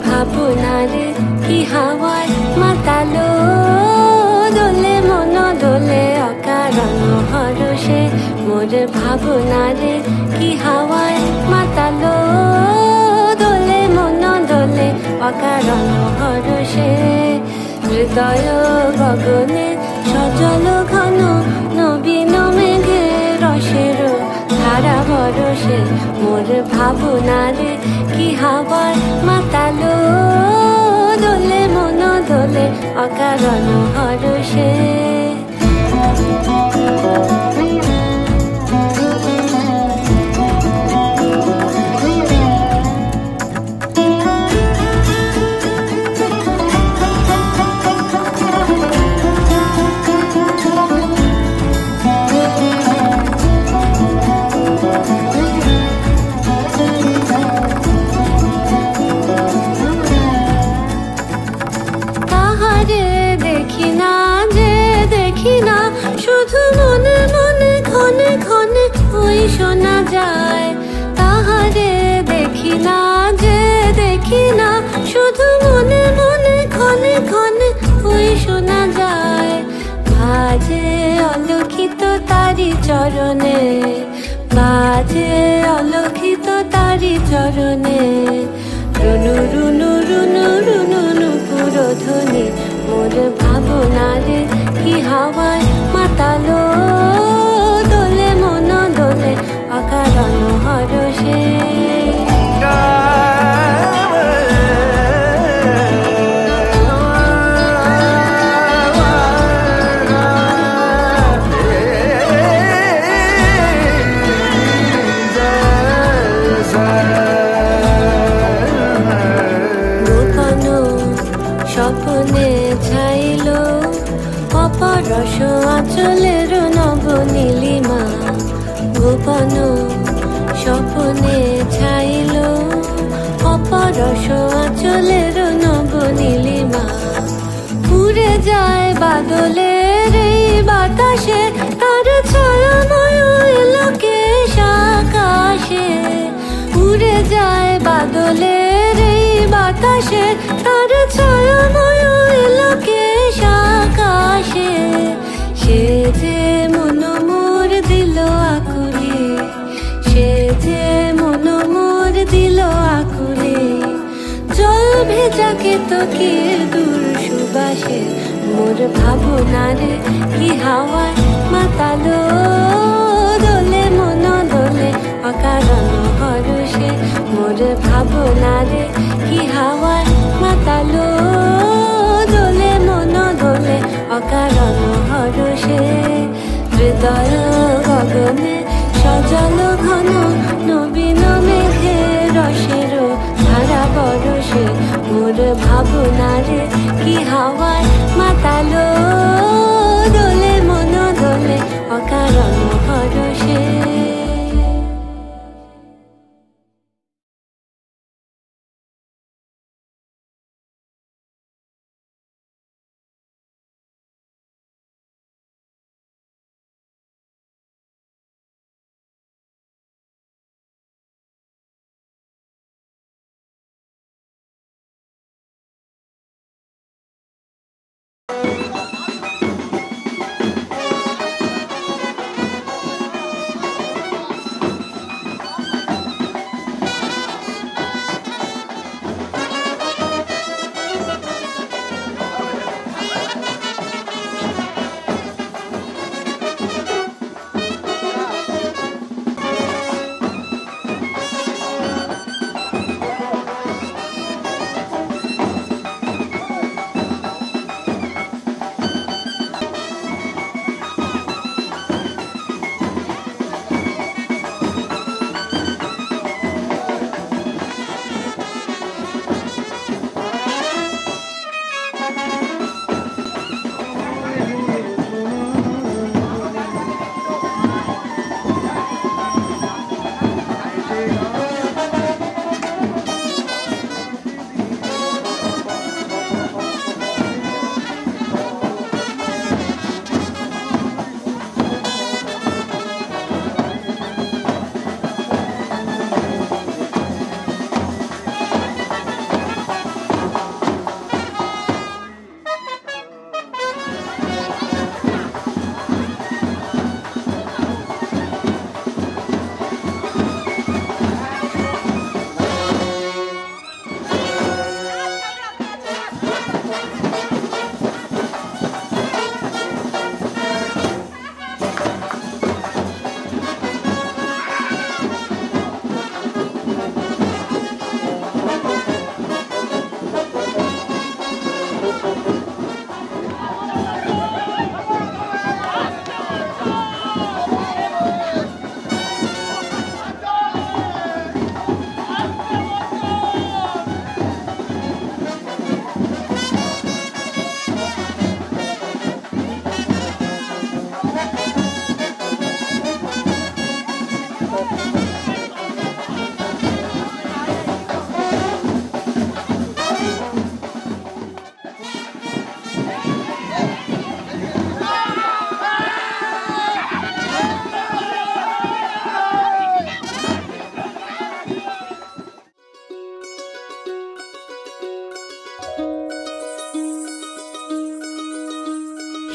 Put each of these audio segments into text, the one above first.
ভাবনারে কি হাওয়ায় মাতালো দোলে মন দোলে অকারণ হরষে মোর ভাবনারে কি হাওয়ায় মাতালো দোলে মন দোলে অকারণ হরষে হৃদয় গগনে সজল ঘন নবীন মেঘে রসের ধারা বরষে মোর ভাবনারে কি হাওয়ায় মাতালো দোলে মন দোলে অকারণ হরষে শুধু মনে মনে ক্ষণে ক্ষণে ওই শোনা যায় তাহারে দেখি না যে দেখি না শুধু মনে মনে ক্ষণে ক্ষণে ওই শোনা যায় বাজে অলক্ষিত তারি চরণে বাজে অলক্ষিত তারি চরণে রুনু রুনু রুনু রুনু নুপুর ধ্বনি মোর ভাবনারে কি হাওয়ায় মাতালো দোলে মন দোলে অকারণ হরষে স্বপ্নে ছাইল অপরস আঁচলের নব নীলিমা গোপন স্বপ্নে ছাইল অপরস আঁচলের নব নীলিমা উড়ে যায় বাদলের এই বাতাসে তার ছায়াময় এলোকেশ আকাশে উড়ে যায় বাদলের এই বাতাসে তার ছায়াময় এলোকেশ আকাশে সে যে মন মোর দিল আকুলে সে যে মন মোর দিল আকুলে জল ভেজাকে তো কি দূর সুবাসে মোর ভাবনারে কি হাওয়ায় মাতালো দোলে মন দোলে অকারণ হরষে মোর ভাবনারে কি হাওয়ায় মাতালো দোলে মন দোলে অকারণ হরষে হৃদয় গগনে সজল ঘন নবীন মেঘে রসের ধারা বরষে মোর ভাবনারে কি হাওয়ায় মাতালো দোলে মন দোলে অকারণ হরষে।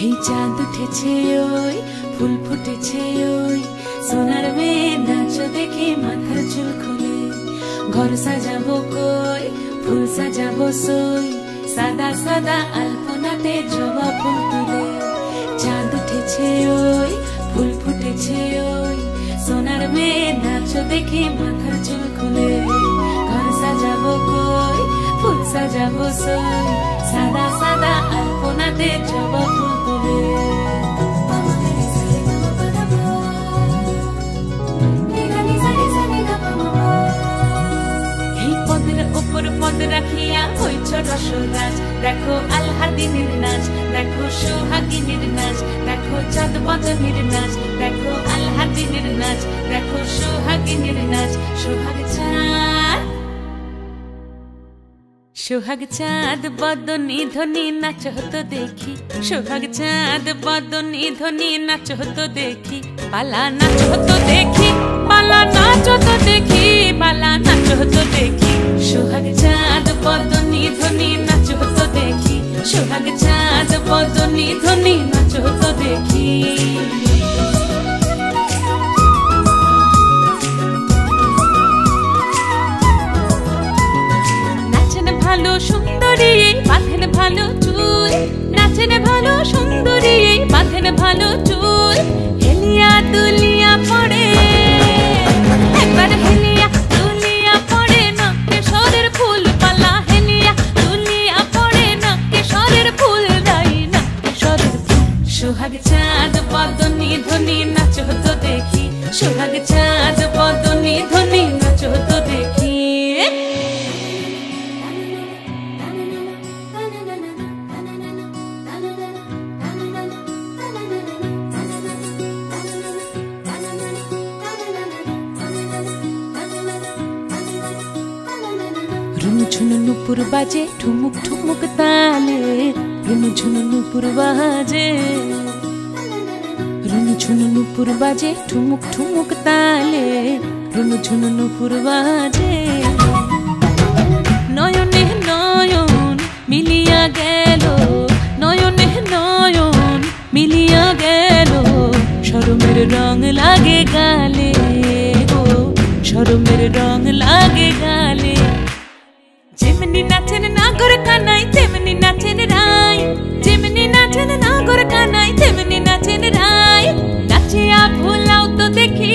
এই চাঁদ উঠেছে ওই ফুল ফুটেছে ওই সোনার মেয়ে নাচ দেখে মাথার চুল খুলে ঘর সাজাবো কই ফুল সাজাবো সই সাদা সাদা আলপনাতে জবা ফুল তুলে চাঁদ উঠেছে ওই ফুল ফুটেছে ওই সোনার মেয়ে নাচ দেখে মাথার চুল খুলে ঘর সাজাবো কই ফুল সাজাবো সই সাদা সাদা আলপনাতে জবা ফুল তুলে উপর পদ রাখিয়া হইছ রসরাজ দেখো আলহাদিনের নাচ দেখো সোহাগিনীর নাচ দেখো চাঁদ বদনের নাচ দেখো আলহাদিনের নাচ দেখো সোহাগিনীর নাচ সোহাগ চাঁদ বদনী ধ্বনি নাচ হতো দেখি সোহাগ চাঁদ বদনী ধ্বনি নাচ হতো দেখি পালা নাচ হতো দেখি পালা নাচ হতো দেখি পালা নাচ হতো দেখি সোহাগ চাঁদ বদনী ধ্বনি নাচ হতো দেখি সোহাগ চাঁদ বদনী ধ্বনি নাচ হতো দেখি ভালো সুন্দরী বাঁধেন ভালো চুল নাচেন ভালো সুন্দরী বাঁধেন ভালো চুল হেলিয়া দুলিয়া পড়ে একবার হেলিয়া দুলিয়া পড়ে না কেশরের ফুল পালা হেলিয়া দুলিয়া পড়ে না কেশরের ফুল দাই না কেশরের ফুল সোহাগ চাঁদ বদনী ধ্বনি নাচ হতো দেখি সোহাগ চাঁদ বদনী ধ্বনি নাচ হতো দেখি ঝুনু নুপুর বাজে ঠুমুক ঠুমুক তালে রুনু ঝুনু নুপুর বাজে রুনু ঝুনু নুপুর বাজে ঠুমুক ঠুমুক তালে রুনু ঝুনু নুপুর বাজে নয়নে নয়ন মিলিয়া গেল নয়নে নয়ন মিলিয়া গেল শরমের রং লাগে গালে গো শরমের রং লাগে গালে যেমনি নাচেন নাগর কানাই তেমনি নাচেন রাই যেমনি নাচেন নাগর কানাই তেমনি নাচেন রাই নাচিয়া ভুলাও তো দেখি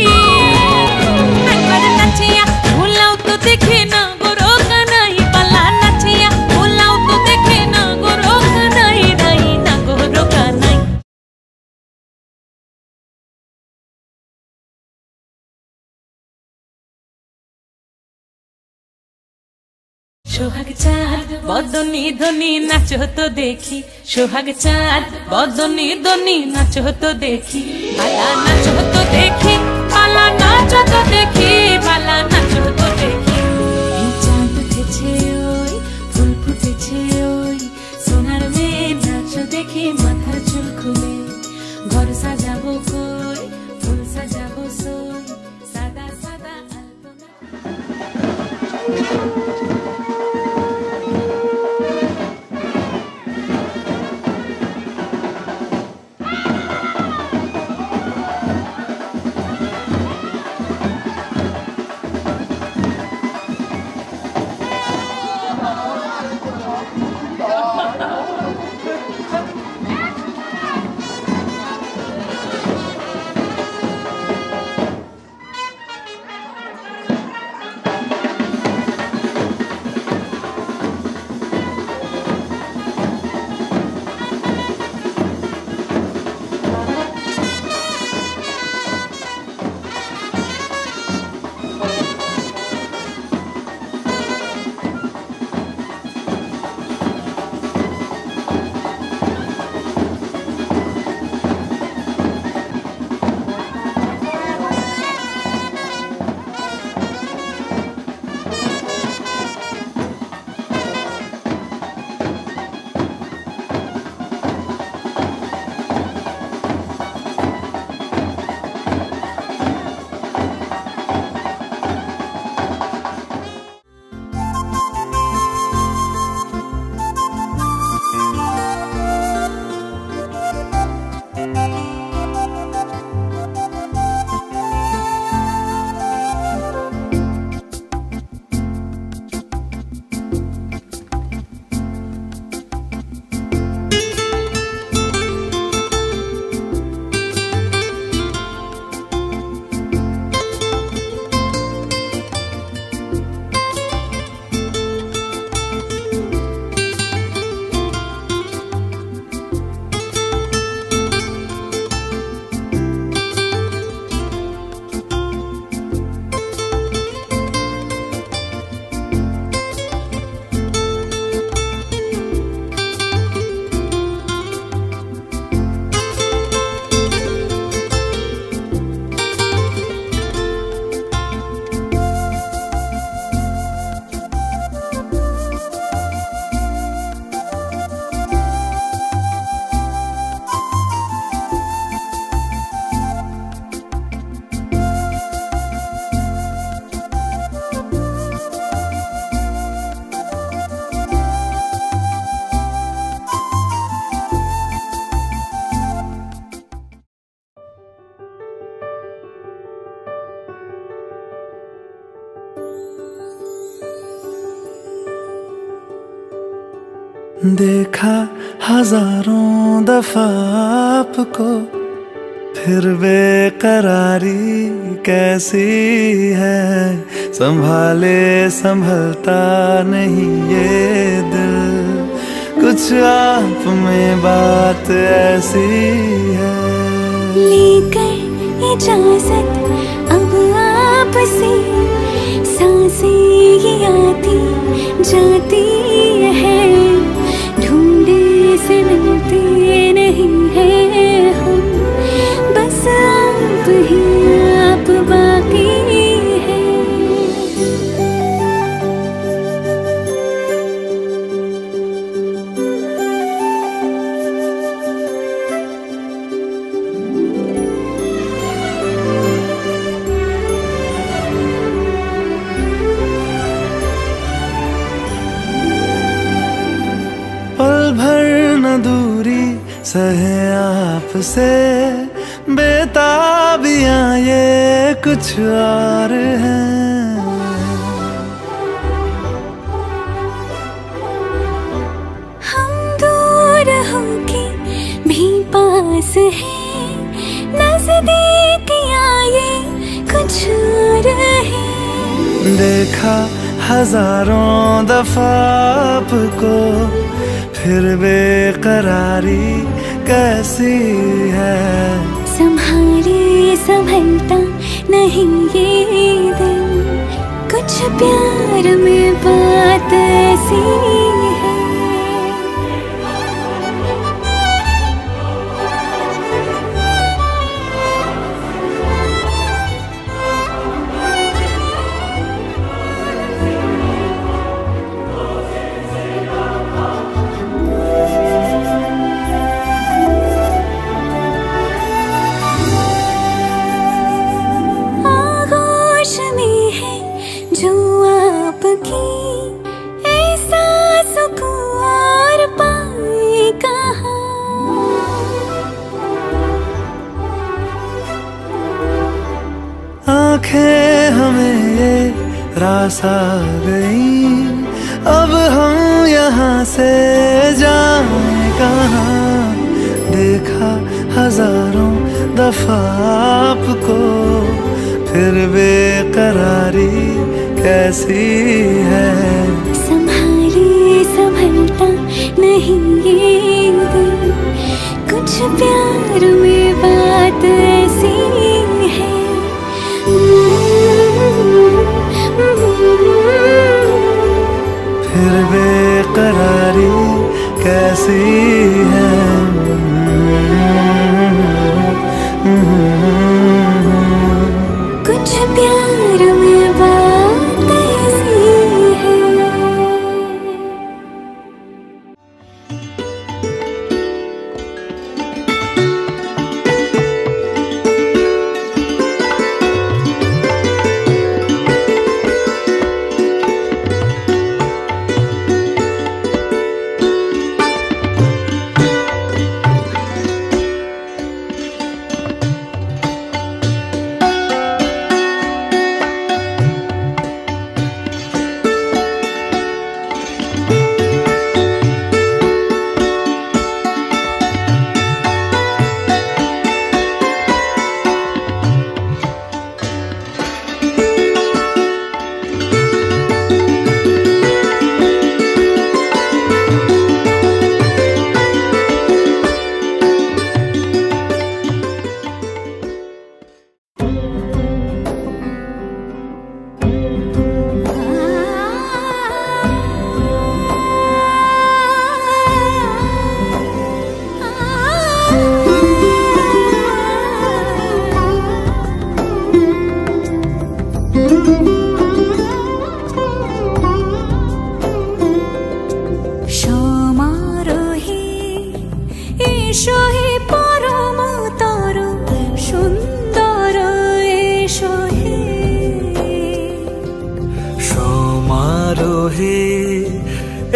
একবার নাচিয়া ভুলাও তো দেখি না গোরো কানাই পালা নাচিয়া ভুলাও তো দেখি না গোরো কানাই রাই না গোরো কানাই সোহাগ চাঁদ বদনী ধ্বনি নাচ হতো দেখি সোহাগ চাঁদ বদনী ধ্বনি নাচ হতো দেখি পালা নাচ হতো দেখি পালা নাচ হতো দেখি পালা নাচ হতো দেখি এই চাঁদ উঠেছে ওই ফুল ফুটেছে ওই সোনার মেয়ে নাচ দেখি মাথার চুল খুলে ঘর সাজাবো কই ফুল সাজাবো সই সাদা সাদা আলপনা देखा हजारों दफा आपको, फिर बेकरारी कैसी है। संभाले संभलता नहीं ये दिल, कुछ आप में बात ऐसी है। लेकर इजाजत अब आपसे, सांसें ये आती जाती है, ढूंढे से मिलते नहीं है हम, बस आप ही आप बाकी है। पल भर न दूरी सहे आपसे, बेताबियां ये कुछ और हैं। हम दूर होके भी पास हैं, नजदीकियां ये कुछ और हैं। देखा हजारों दफा आपको, फिर बेकरारी कैसी है। संभाले संभलता नहीं ये दिल, कुछ प्यार में बात ऐसी है। जो आपकी ऐसा सुकून और पाए कहाँ। आंखें हमें ये रास आ गई, अब हम यहाँ से जाएं कहाँ। देखा हजारों दफा आपको, फिर बेकरारी कैसी है। संभाले संभलता नहीं ये दिल, कुछ प्यार में बात ऐसी है। फिर बेकरारी कैसी है। कुछ प्यार में बात ऐसी है।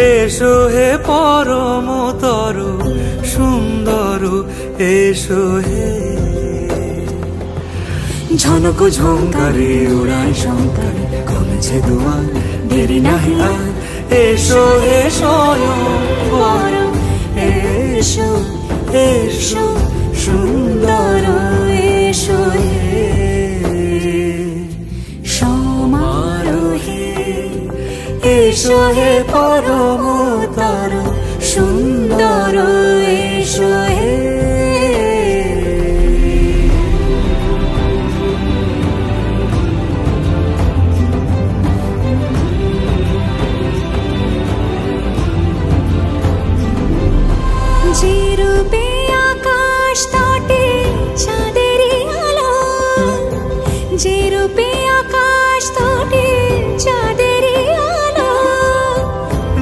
এসো হে পরম তরু সুন্দর এসো হে ঝনক ঝঙ্কারে উড়ায় শঙ্কারে কমেছে দুয়ার দেরি নাহি আর এসো হে স্বয়ং পরম, এসো এসো সুন্দর, এসো হে সমারোহে এসো হে পরমতর সুন্দর, এসো হে যে রূপে আকাশ তটে চাঁদেরই আলো, যে রূপে আকাশ তটে চাঁদেরই আলো,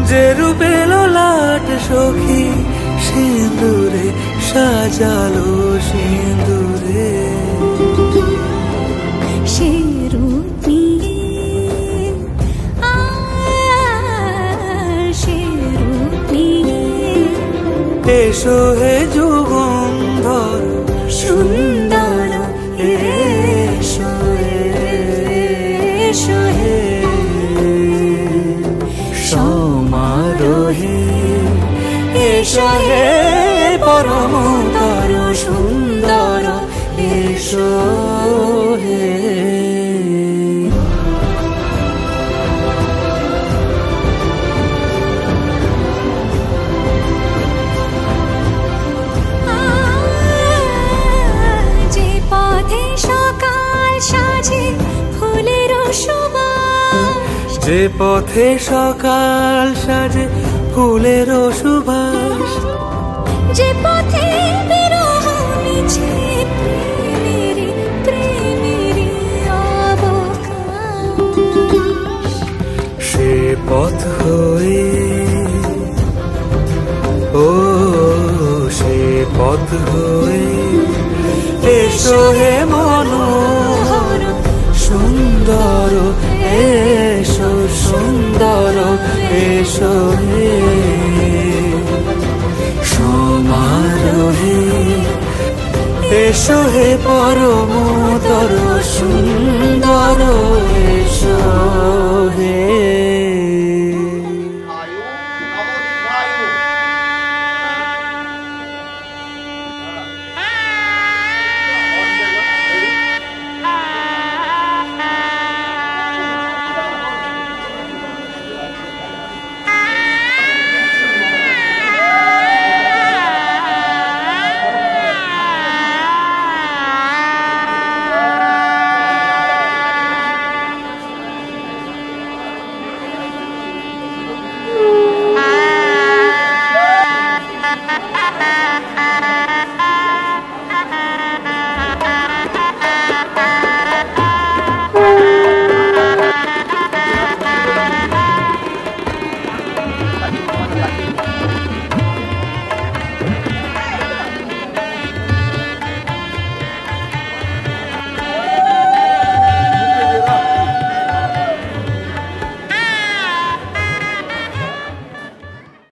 যে রূপে ললাট সখী সিঁদুরে সাজালো সিঁদুরে, সে রূপ নিয়ে সে রূপ নিয়ে এসো হে যুগন্ধর সুন্দর, এসো এসো হে সমারোহে এসো হে পরমতর সুন্দর, এসো হে যে পথে সকাল সাজে ফুলের সুবাস, যে পথে সকাল সাজে ফুলের সুবাস, যে পথে বিরহ মিছে প্রেমেরই প্রেমেরই অবকাশ, সে পথ হয়ে ও সে পথ হয়ে এসো হে মনোহর সুন্দর, এসো সুন্দর, এসো হে সমারোহে এসো হে পরমতর সুন্দর, এসো হে